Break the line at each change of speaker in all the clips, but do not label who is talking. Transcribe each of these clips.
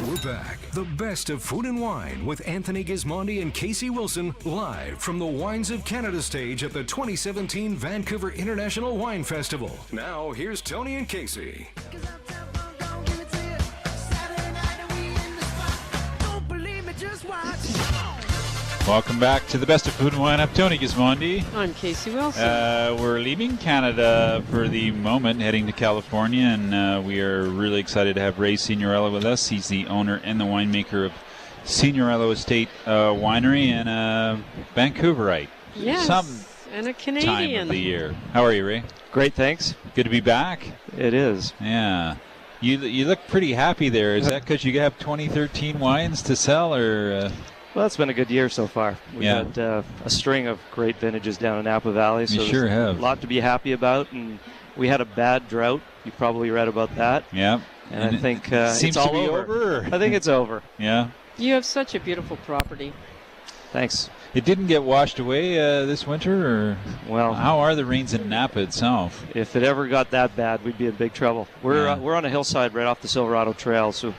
We're back. The best of food and wine with Anthony Gismondi and Kasey Wilson, live from the Wines of Canada stage at the 2017 Vancouver International Wine Festival. Now, here's Tony and Kasey.
Welcome back to the best of food and wine. I'm Tony Gismondi.
I'm Kasey Wilson.
We're leaving Canada for the moment, heading to California, and we are really excited to have Ray Signorello with us. He's the owner and the winemaker of Signorello Estate Winery and a Vancouverite.
Yes, and a Canadian.
Time of the year. How are you, Ray?
Great, thanks.
Good to be back.
It is.
Yeah. You look pretty happy there. Is that because you have 2013 wines to sell, or...
Well, it's been a good year so far. We've had a string of great vintages down in Napa Valley. So
you sure have.
A lot to be happy about, and we had a bad drought. You probably read about that.
Yeah.
And I think
seems
it's all
to be
over. I think it's over.
Yeah.
You have such a beautiful property.
Thanks.
It didn't get washed away this winter, or
well,
how are the rains in Napa itself?
If it ever got that bad, we'd be in big trouble. We're on a hillside right off the Silverado Trail, so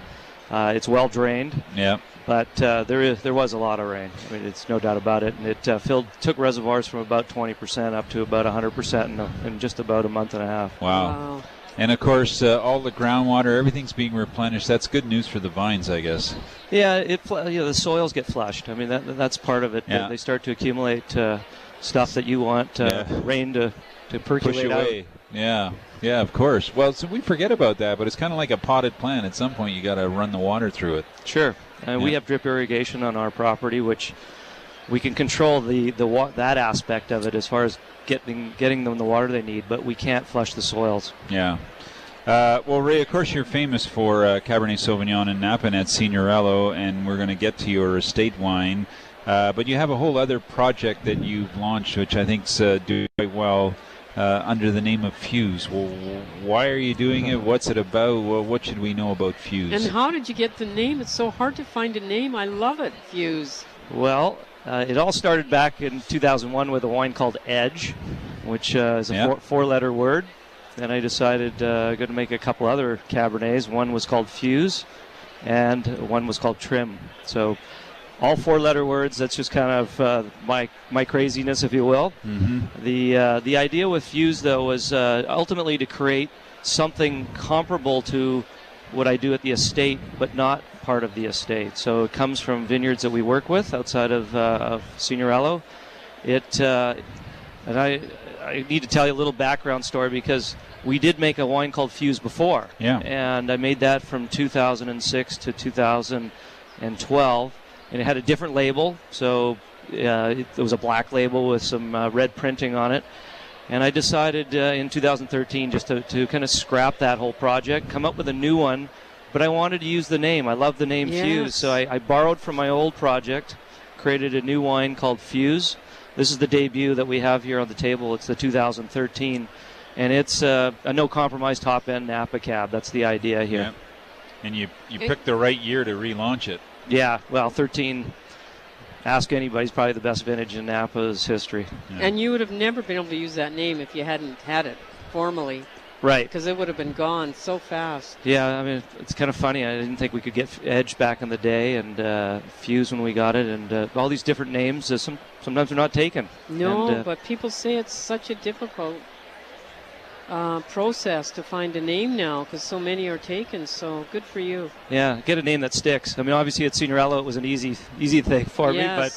it's well drained.
Yeah.
But there was a lot of rain. I mean, it's no doubt about it. And it took reservoirs from about 20% up to about 100% in just about a month and a half.
Wow. And, of course, all the groundwater, everything's being replenished. That's good news for the vines, I guess.
Yeah, the soils get flushed. I mean, that's part of it.
Yeah.
They start to accumulate stuff that you want rain to percolate
push away.
out.
Yeah, of course. Well, so we forget about that, but it's kind of like a potted plant. At some point, you got to run the water through it.
Sure. We have drip irrigation on our property, which we can control that aspect of it as far as getting them the water they need, but we can't flush the soils.
Yeah. Well, Ray, of course, you're famous for Cabernet Sauvignon and Napa and at Signorello, and we're going to get to your estate wine. But you have a whole other project that you've launched, which I think's doing quite well. Under the name of Fuse. Well, why are you doing it? What's it about? Well, what should we know about Fuse?
And how did you get the name? It's so hard to find a name. I love it, Fuse.
Well, it all started back in 2001 with a wine called Edge, which is a four-letter word. Then I decided I'm going to make a couple other Cabernets. One was called Fuse, and one was called Trim. So all four-letter words. That's just kind of my craziness, if you will.
Mm-hmm.
The idea with Fuse, though, was ultimately to create something comparable to what I do at the estate, but not part of the estate. So it comes from vineyards that we work with outside of Signorello. And I need to tell you a little background story because we did make a wine called Fuse before.
Yeah.
And I made that from 2006 to 2012. And it had a different label, so it was a black label with some red printing on it. And I decided in 2013 just to kind of scrap that whole project, come up with a new one, but I wanted to use the name. I love the name Fuse, so I borrowed from my old project, created a new wine called Fuse. This is the debut that we have here on the table. It's the 2013, and it's a no-compromise top-end Napa Cab. That's the idea here.
Yeah. And you picked the right year to relaunch it.
Yeah, well, 13, ask anybody, it's probably the best vintage in Napa's history.
Yeah. And you would have never been able to use that name if you hadn't had it formally.
Right.
Because it would have been gone so fast.
Yeah, I mean, it's kind of funny. I didn't think we could get Edge back in the day and Fuse when we got it, and all these different names, sometimes they're not taken.
No, but people say it's such a difficult process to find a name now because so many are taken, so good for you.
Yeah, get a name that sticks. I mean, obviously at Signorello it was an easy thing for me, but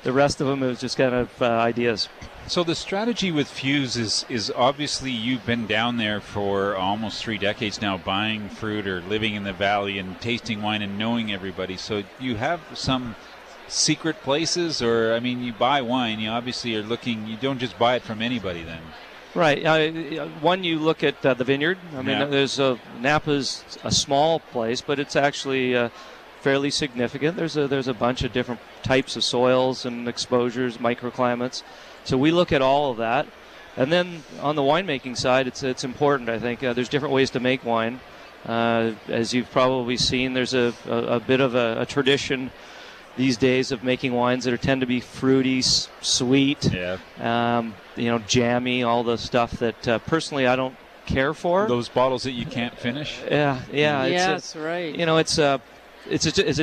the rest of them it was just kind of ideas.
So the strategy with Fuse is obviously you've been down there for almost 3 decades now, buying fruit or living in the valley and tasting wine and knowing everybody. So you have some secret places, or I mean, you buy wine, you obviously are looking, you don't just buy it from anybody then.
Right. One, you look at the vineyard. I mean, there's Napa's a small place, but it's actually fairly significant. There's a bunch of different types of soils and exposures, microclimates. So we look at all of that. And then on the winemaking side, it's important, I think. There's different ways to make wine. As you've probably seen, there's a bit of a tradition these days of making wines that tend to be fruity, sweet, jammy, all the stuff that personally I don't care for.
Those bottles that you can't finish.
Yeah.
Yes, right.
It's a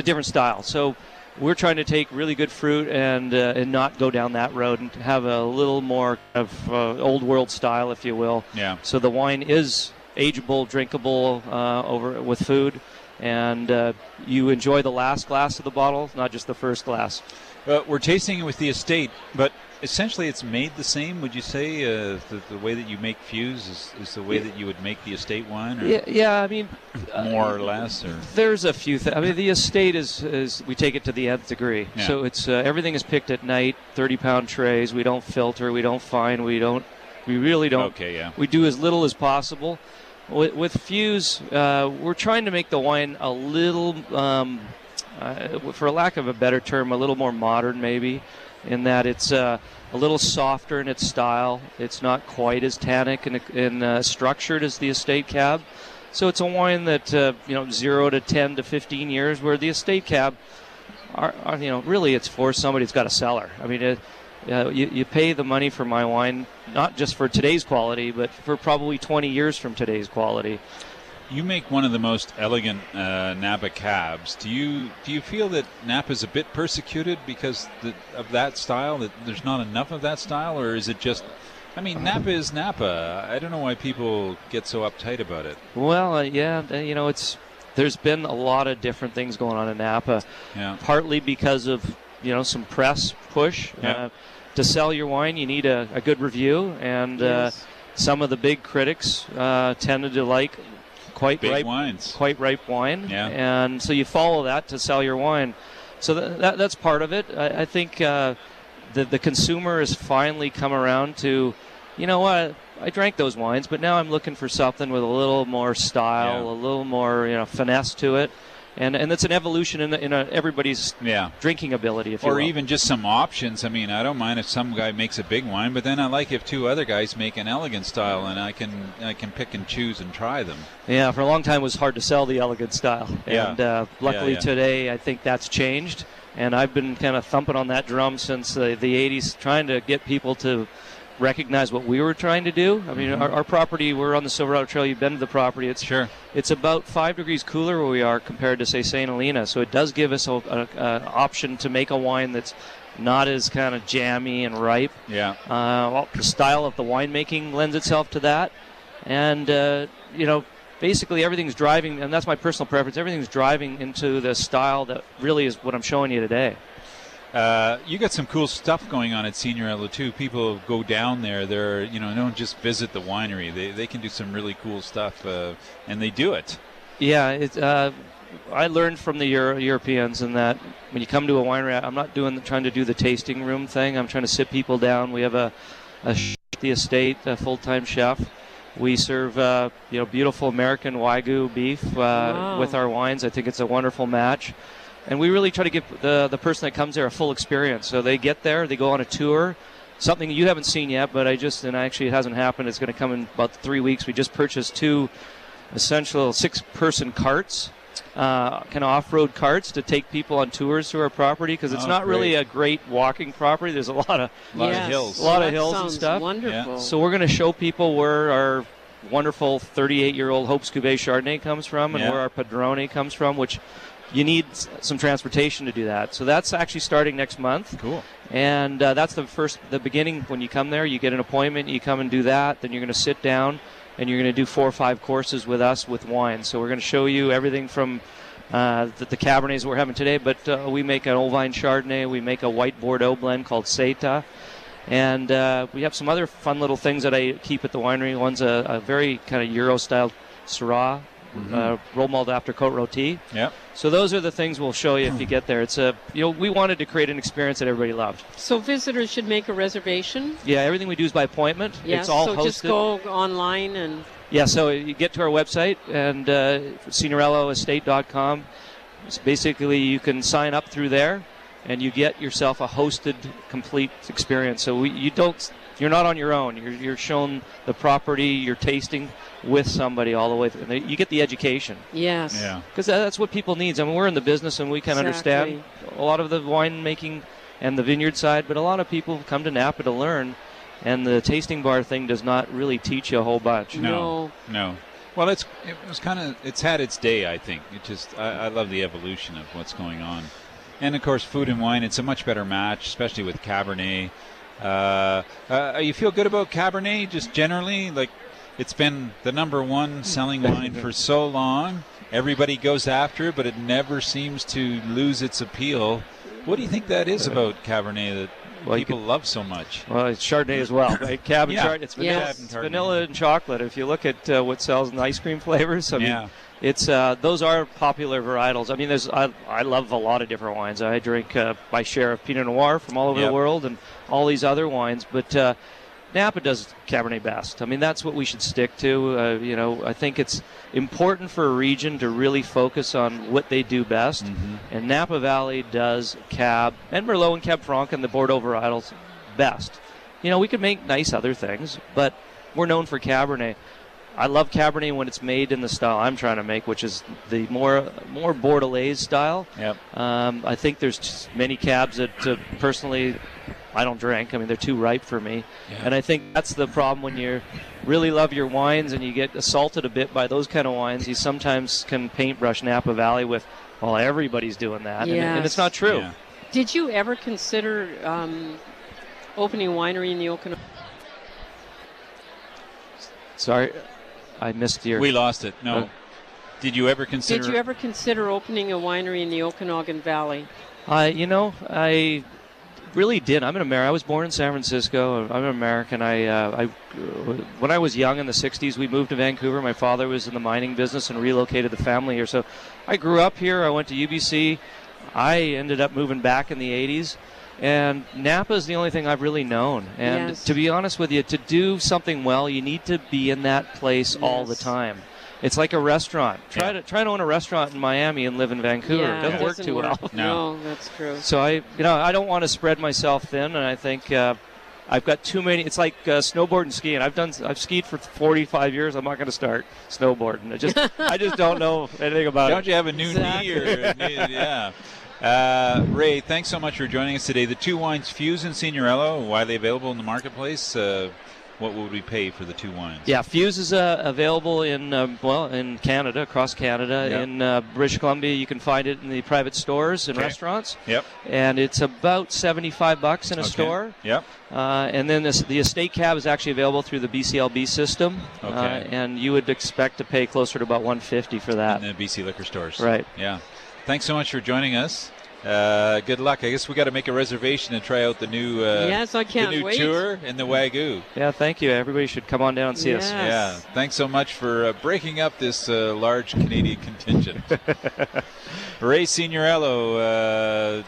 different style. So we're trying to take really good fruit and not go down that road and have a little more of old world style, if you will.
Yeah.
So the wine is ageable, drinkable over with food, and you enjoy the last glass of the bottle, not just the first glass.
We're tasting it with the estate, but essentially it's made the same. Would you say the way that you make Fuse is the way that you would make the estate wine? Or
yeah. I mean,
more or less, or
there's a few things. I mean, the estate is we take it to the nth degree.
Yeah.
So it's everything is picked at night, 30-pound trays. We don't filter, we don't fine, we really don't.
Okay, yeah.
We do as little as possible. With Fuse, we're trying to make the wine a little, for lack of a better term, a little more modern, maybe, in that it's a little softer in its style. It's not quite as tannic and structured as the estate cab. So it's a wine that 0 to 10 to 15 years, where the estate cab are really it's for somebody that's got a cellar. I mean, you pay the money for my wine, not just for today's quality, but for probably 20 years from today's quality.
You make one of the most elegant Napa cabs. Do you feel that Napa is a bit persecuted because of that style, that there's not enough of that style, or is it just, I mean, Napa is Napa. I don't know why people get so uptight about it.
Well, there's been a lot of different things going on in Napa, partly because of some press push.
Yeah.
To sell your wine, you need a good review, and some of the big critics tended to like quite ripe wine, and so you follow that to sell your wine. So that's part of it. I think the consumer has finally come around to, you know what, I drank those wines, but now I'm looking for something with a little more style, a little more finesse to it. And it's an evolution in everybody's drinking ability, if you will.
Or even just some options. I mean, I don't mind if some guy makes a big wine, but then I like if two other guys make an elegant style, and I can pick and choose and try them.
Yeah, for a long time it was hard to sell the elegant style.
Yeah.
And luckily today I think that's changed. And I've been kind of thumping on that drum since the 80s, trying to get people to recognize what we were trying to do. I mean, our property, we're on the Silverado Trail. You've been to the property. It's about 5 degrees cooler where we are compared to, say, St. Helena. So it does give us an option to make a wine that's not as kind of jammy and ripe.
Yeah.
The style of the winemaking lends itself to that. And, basically everything's driving, and that's my personal preference, everything's driving into the style that really is what I'm showing you today.
You got some cool stuff going on at Signorello too. People go down there. They're don't just visit the winery. They can do some really cool stuff, and they do it.
Yeah, I learned from the Europeans in that when you come to a winery, I'm not trying to do the tasting room thing. I'm trying to sit people down. We have a chef at the estate, a full-time chef. We serve beautiful American Wagyu beef with our wines. I think it's a wonderful match. And we really try to give the person that comes there a full experience. So they get there, they go on a tour, something you haven't seen yet, but actually it hasn't happened. It's going to come in about 3 weeks. We just purchased 2 essential 6-person carts, kind of off-road carts to take people on tours through our property, because it's not really a great walking property. There's a lot of
hills.
A lot of hills and stuff.
Wonderful.
Yeah.
So we're going to show people where our wonderful 38-year-old Hope's Cuvée Chardonnay comes from and where our Padrone comes from, which you need some transportation to do that. So that's actually starting next month.
Cool.
And that's the beginning. When you come there, you get an appointment, you come and do that, then you're going to sit down and you're going to do 4 or 5 courses with us with wine. So we're going to show you everything from the Cabernets we're having today, but we make an Old Vine Chardonnay, we make a white Bordeaux blend called Seta, and we have some other fun little things that I keep at the winery. One's a very kind of Euro-style Syrah, roll mulled after Côte Rôtie.
Yeah.
So those are the things we'll show you if you get there. It's we wanted to create an experience that everybody loved.
So visitors should make a reservation?
Yeah, everything we do is by appointment.
Yes,
it's all
so
hosted.
just go online and...
Yeah, so you get to our website, and signorelloestate.com. So basically, you can sign up through there, and you get yourself a hosted, complete experience. So you're not on your own. You're shown the property, you're tasting with somebody all the way through. You get the education.
Yes.
Yeah.
Because that's what people need. I mean, we're in the business, and we can understand a lot of the winemaking and the vineyard side, but a lot of people come to Napa to learn. And the tasting bar thing does not really teach you a whole bunch.
No.
Well, it's had its day, I think. I love the evolution of what's going on. And of course, food and wine, it's a much better match, especially with Cabernet. You feel good about Cabernet just generally? Like, it's been the number one selling wine for so long. Everybody goes after it, but it never seems to lose its appeal. What do you think that is about Cabernet that people love so much?
Well, it's Chardonnay as well, right? Cab and Chardonnay. It's vanilla,
Yes.
it's vanilla and chocolate. If you look at what sells in ice cream flavors, I mean, it's those are popular varietals. I mean, I love a lot of different wines. I drink my share of Pinot Noir from all over the world and all these other wines, but Napa does Cabernet best. I mean, that's what we should stick to. I think it's important for a region to really focus on what they do best. And Napa Valley does Cab and Merlot and Cab Franc and the Bordeaux varietals best. We could make nice other things, but we're known for Cabernet. I love Cabernet when it's made in the style I'm trying to make, which is the more Bordelaise style. I think there's many Cabs that personally I don't drink. I mean, they're too ripe for me. And I think that's the problem when you really love your wines and you get assaulted a bit by those kind of wines. You sometimes can paintbrush Napa Valley with, well, everybody's doing that. And it's not true.
Yeah. Did you ever consider opening a winery in the Okanagan?
Sorry, I missed your...
We lost it. No. Did you ever consider
opening a winery in the Okanagan Valley?
I really did. I'm an American. I was born in San Francisco. I'm an American. When I was young in the 60s, we moved to Vancouver. My father was in the mining business and relocated the family here. So I grew up here. I went to UBC. I ended up moving back in the 80s. And Napa is the only thing I've really known. And to be honest with you, to do something well, you need to be in that place all the time. It's like a restaurant. Try to own a restaurant in Miami and live in Vancouver. It doesn't work too well.
No, that's true.
So I don't want to spread myself thin, and I think I've got too many. It's like snowboarding and skiing. I've skied for 45 years. I'm not going to start snowboarding. I just don't know anything about it.
Don't you have a new knee or Ray, thanks so much for joining us today. The two wines, Fuse and Signorello, widely available in the marketplace. What would we pay for the two wines?
Yeah, Fuse is available in Canada, across Canada. In British Columbia, you can find it in the private stores and restaurants. And it's about $75 in a store. And then the estate cab is actually available through the BCLB system. And you would expect to pay closer to about $150 for that.
In the BC liquor stores.
Right.
Yeah. Thanks so much for joining us. Good luck. I guess we got to make a reservation and try out the new
I can't
the new
wait.
tour in the Wagyu.
Yeah, thank you. Everybody should come on down and see us.
Yeah, thanks so much for breaking up this large Canadian contingent. Ray Signorello,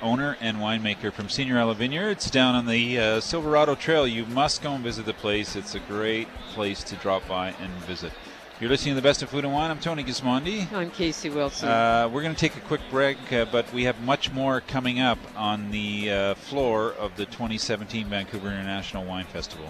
owner and winemaker from Signorello Vineyards down on the Silverado Trail. You must go and visit the place. It's a great place to drop by and visit. You're listening to The Best of Food and Wine. I'm Tony Gismondi.
I'm Kasey Wilson.
We're going to take a quick break, but we have much more coming up on the floor of the 2017 Vancouver International Wine Festival.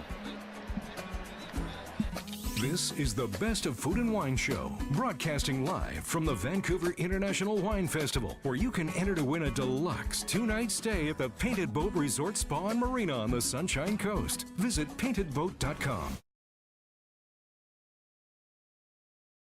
This is The Best of Food and Wine Show, broadcasting live from the Vancouver International Wine Festival, where you can enter to win a deluxe 2-night stay at the Painted Boat Resort Spa and Marina on the Sunshine Coast. Visit paintedboat.com.